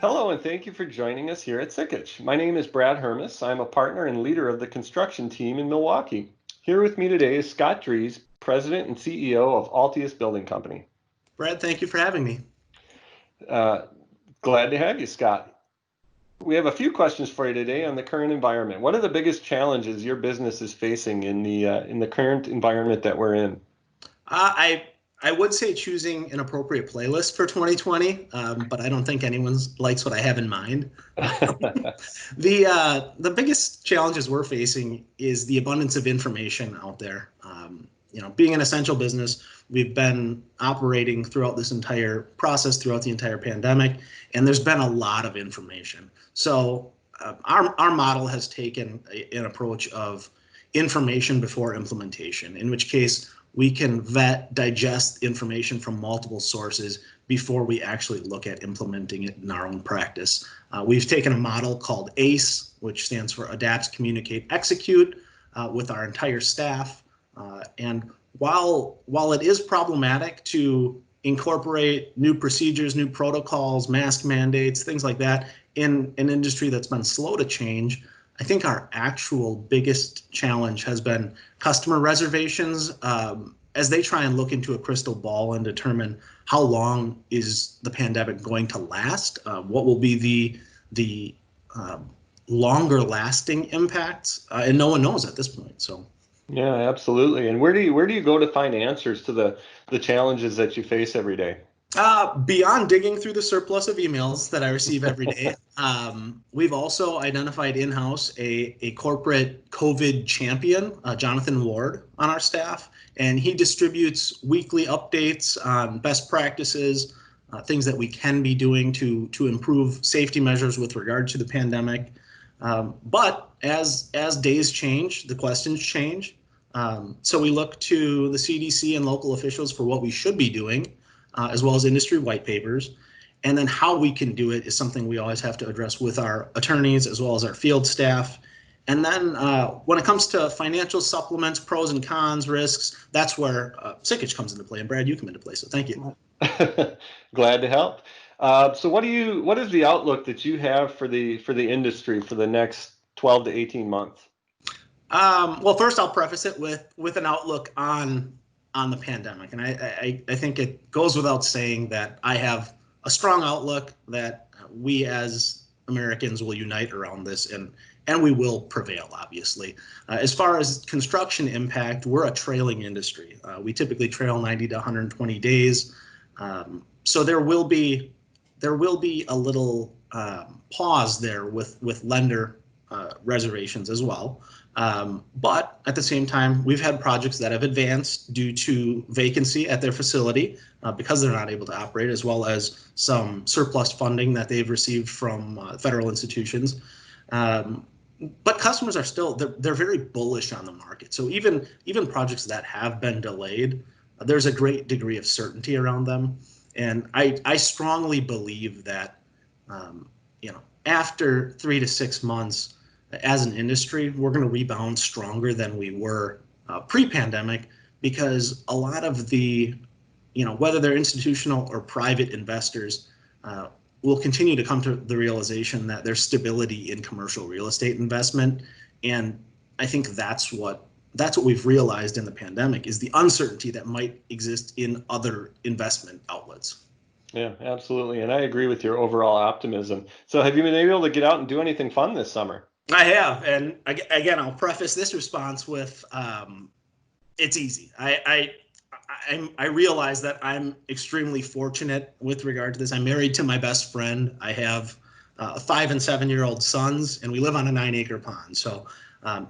Hello, and thank you for joining us here at Sikich. My name is Brad Hermes. I'm a partner and leader of the construction team in Milwaukee. Here with me today is Scott Dries, President and CEO of Altius Building Company. Brad, thank you for having me. Uh, Glad to have you, Scott. We have a few questions for you today on the current environment. What are the biggest challenges your business is facing in the current environment that we're in? I would say choosing an appropriate playlist for 2020, but I don't think anyone likes what I have in mind. The biggest challenges we're facing is the abundance of information out there. Being an essential business, we've been operating throughout this entire process, throughout the entire pandemic, and there's been a lot of information. So our model has taken an approach of information before implementation, in which case we can digest information from multiple sources before we actually look at implementing it in our own practice. We've taken a model called ACE, which stands for Adapt, Communicate, Execute, with our entire staff. And while it is problematic to incorporate new procedures, new protocols, mask mandates, things like that in an industry that's been slow to change, I think our actual biggest challenge has been customer reservations as they try and look into a crystal ball and determine how long is the pandemic going to last, what will be the longer lasting impacts, and no one knows at this point. So. Yeah, absolutely. And where do you go to find answers to the challenges that you face every day? Beyond digging through the surplus of emails that I receive every day, we've also identified in-house a corporate COVID champion, Jonathan Ward, on our staff, and he distributes weekly updates on best practices, things that we can be doing to improve safety measures with regard to the pandemic. But as days change, the questions change. So we look to the CDC and local officials for what we should be doing, as well as industry white papers. And then how we can do it is something we always have to address with our attorneys as well as our field staff. And then when it comes to financial supplements, pros and cons, risks, that's where Sikich comes into play. And Brad, you come into play. So thank you. Glad to help. So what is the outlook that you have for the industry for the next 12 to 18 months? Well, first I'll preface it with an outlook on the pandemic. And I think it goes without saying that I have a strong outlook that we as Americans will unite around this and we will prevail, obviously. As far as construction impact, we're a trailing industry. We typically trail 90 to 120 days. So there will be a little pause there with lender reservations as well. But at the same time, we've had projects that have advanced due to vacancy at their facility because they're not able to operate, as well as some surplus funding that they've received from federal institutions. But customers are still, they're very bullish on the market. So even projects that have been delayed, there's a great degree of certainty around them. And I strongly believe that, after 3 to 6 months, as an industry, we're going to rebound stronger than we were pre-pandemic, because a lot of the, whether they're institutional or private investors, will continue to come to the realization that there's stability in commercial real estate investment. And I think that's what we've realized in the pandemic is the uncertainty that might exist in other investment outlets. Yeah, absolutely. And I agree with your overall optimism. So have you been able to get out and do anything fun this summer? I have, and again, I'll preface this response with, it's easy. I realize that I'm extremely fortunate with regard to this. I'm married to my best friend. I have 5 and 7-year-old sons, and we live on a 9-acre pond. So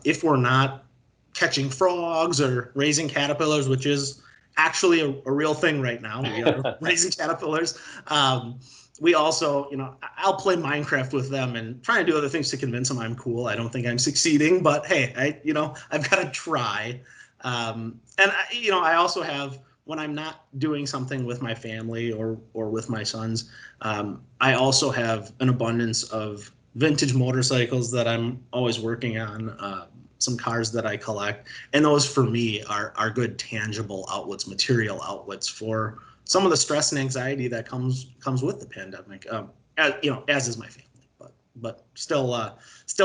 if we're not catching frogs or raising caterpillars, which is actually a real thing right now, we are raising caterpillars. We also, I'll play Minecraft with them and try and do other things to convince them I'm cool. I don't think I'm succeeding, but hey, I've got to try. And I also have, when I'm not doing something with my family or with my sons, I also have an abundance of vintage motorcycles that I'm always working on, some cars that I collect, and those for me are good tangible outlets, material outlets for some of the stress and anxiety that comes with the pandemic. as is my family, but still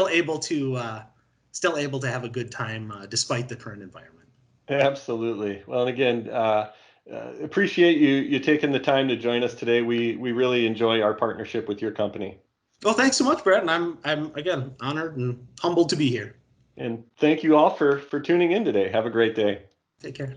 able to have a good time despite the current environment. Absolutely. Well, and again, appreciate you taking the time to join us today. We really enjoy our partnership with your company. Well, thanks so much, Brett, and I'm again honored and humbled to be here. And thank you all for tuning in today. Have a great day. Take care.